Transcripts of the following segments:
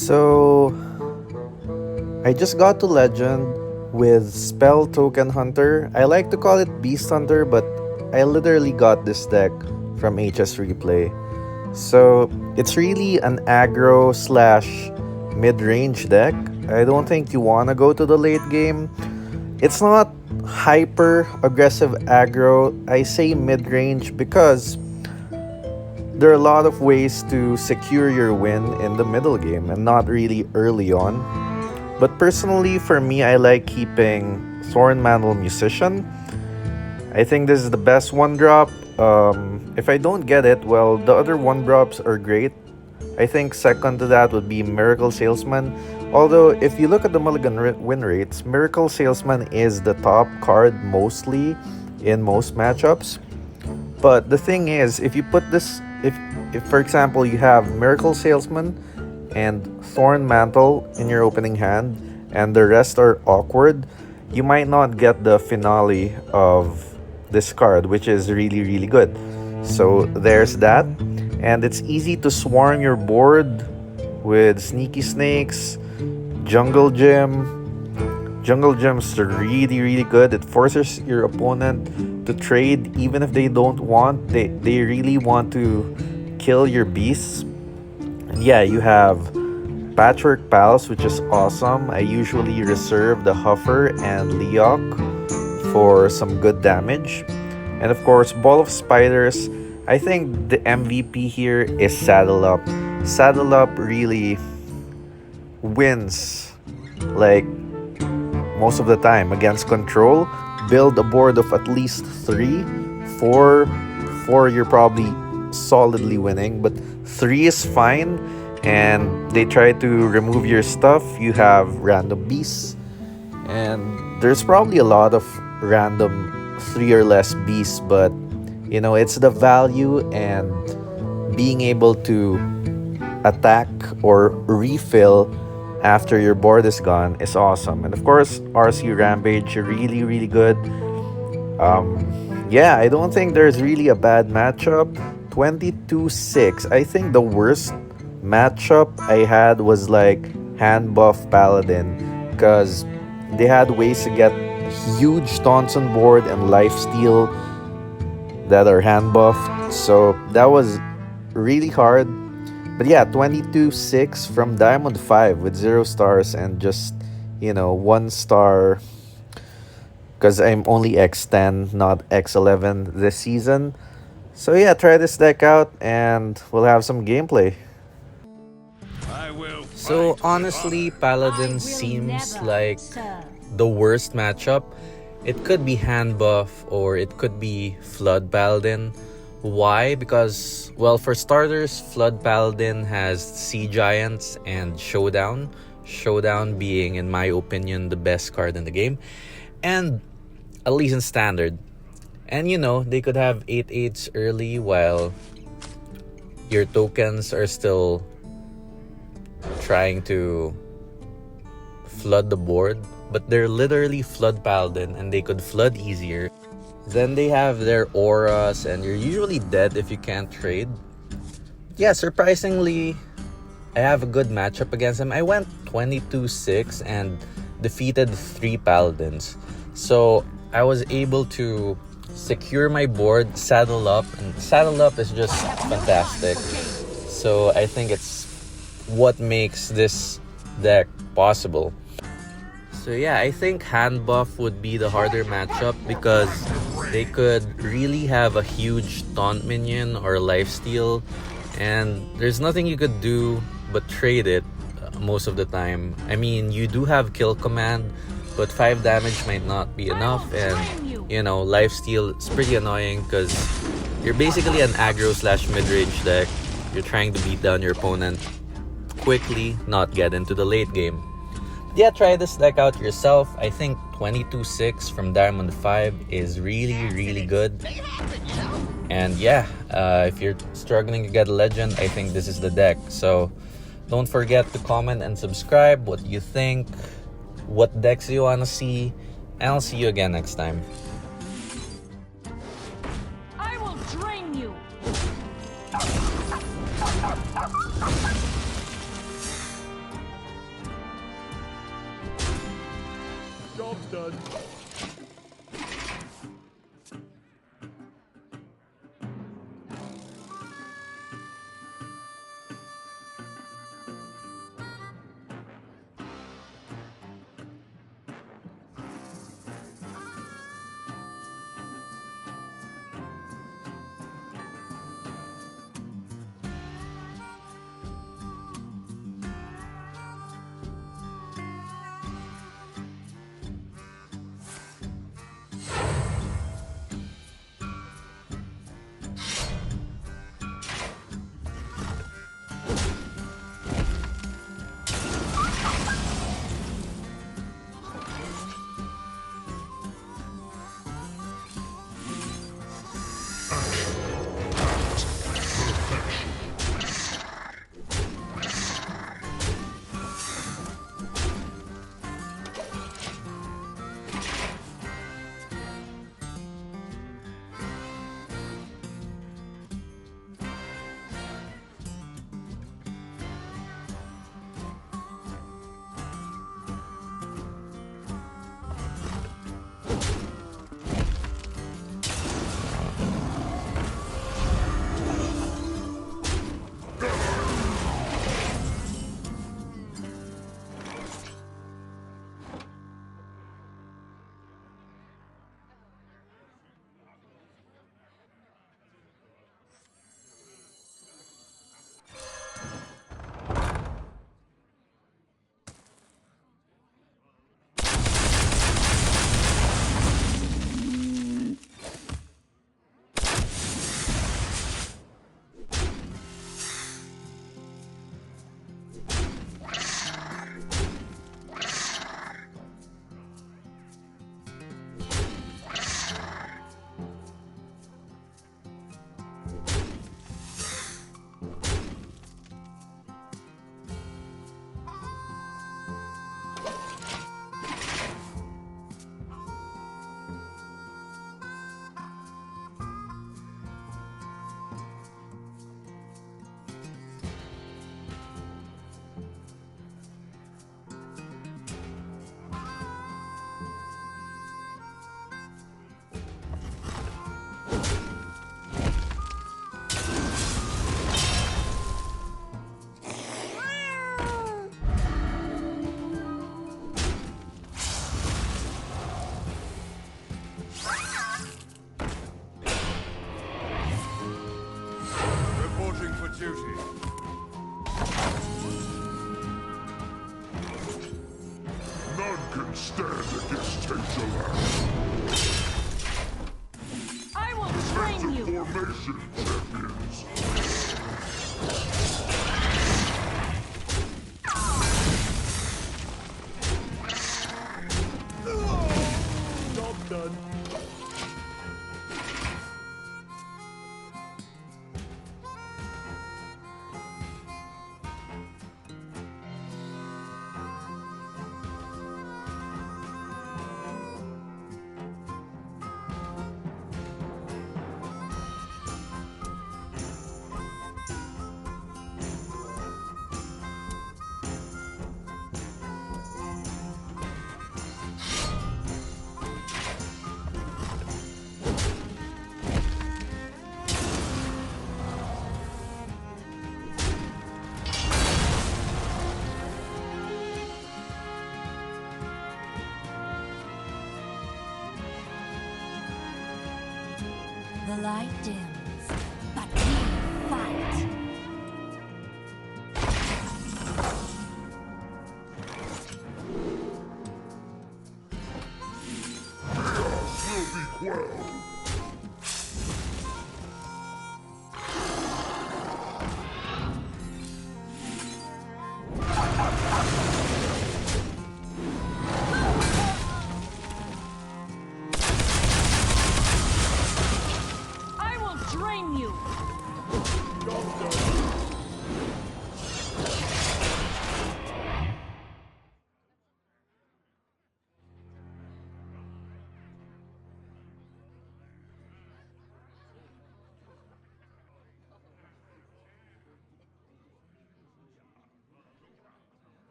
So I just got to Legend with Spell Token Hunter. I like to call it Beast Hunter, but I literally got this deck from HS Replay. So it's really an aggro slash mid-range deck. I don't think you want to go to the late game. It's not hyper aggressive aggro. I say mid-range because there are a lot of ways to secure your win in the middle game and not really early on. But personally, for me, I like keeping Thornmantle Musician. I think this is the best one drop. If I don't get it, well, the other one drops are great. I think second to that would be Miracle Salesman. Although, if you look at the mulligan win rates, Miracle Salesman is the top card mostly in most matchups. But the thing is, if you put this, if for example you have Miracle Salesman and Thorn Mantle in your opening hand, and the rest are awkward, you might not get the finale of this card, which is really good. So there's that, and it's easy to swarm your board with Sneaky Snakes, Jungle Gym. Jungle Gem's really good. It forces your opponent to trade even if they don't want. They really want to kill your beasts. And yeah, you have Patchwork Pals, which is awesome. I usually reserve the Huffer and Leok for some good damage. And of course, Ball of Spiders. I think the MVP here is Saddle Up. Saddle Up really wins like most of the time against control. Build a board of at least 3. 4 you're probably solidly winning, but 3 is fine. And they try to remove your stuff. You have random beasts, and there's probably a lot of random 3 or less beasts, but you know, it's the value and being able to attack or refill after your board is gone is awesome. And of course, RC Rampage, really good. Yeah, I don't think there's really a bad matchup. 22-6. I think the worst matchup I had was like Hand Buff Paladin, because they had ways to get huge taunts on board and lifesteal that are hand buffed. So that was really hard. But yeah, 22-6 from Diamond 5 with 0 stars and just, you know, 1 star. Because I'm only X10, not X11 this season. So yeah, try this deck out and we'll have some gameplay. So honestly, Paladin seems like the worst matchup. It could be Hand Buff or it could be Flood Paladin. Why? Because, well, for starters, Flood Paladin has Sea Giants and Showdown. Showdown being, in my opinion, the best card in the game. And at least in Standard. And you know, they could have 8/8s early while your tokens are still trying to flood the board. But they're literally Flood Paladin and they could flood easier. Then they have their auras, and you're usually dead if you can't trade. Yeah, surprisingly, I have a good matchup against them. I went 22-6 and defeated 3 Paladins. So I was able to secure my board, Saddle Up, and Saddle Up is just fantastic. So I think it's what makes this deck possible. So yeah, I think Hand Buff would be the harder matchup because they could really have a huge taunt minion or lifesteal, and there's nothing you could do but trade it most of the time. I mean, you do have kill command, but 5 damage might not be enough, and you know, lifesteal is pretty annoying because you're basically an aggro slash mid-range deck. You're trying to beat down your opponent quickly, not get into the late game. Yeah, try this deck out yourself. I think 22-6 from Diamond 5 is really good. And yeah, if you're struggling to get a legend, I think this is the deck. So don't forget to comment and subscribe what you think, what decks you want to see, and I'll see you again next time. I will drain you. Job's done. I will train you. Formation, champions. Job done. The light dims, but we fight. Chaos will be quelled. I will drain you. Job done.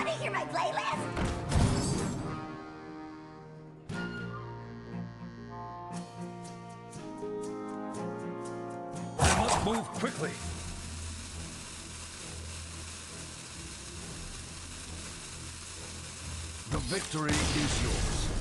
Want to hear my playlist? I must move quickly. The victory is yours.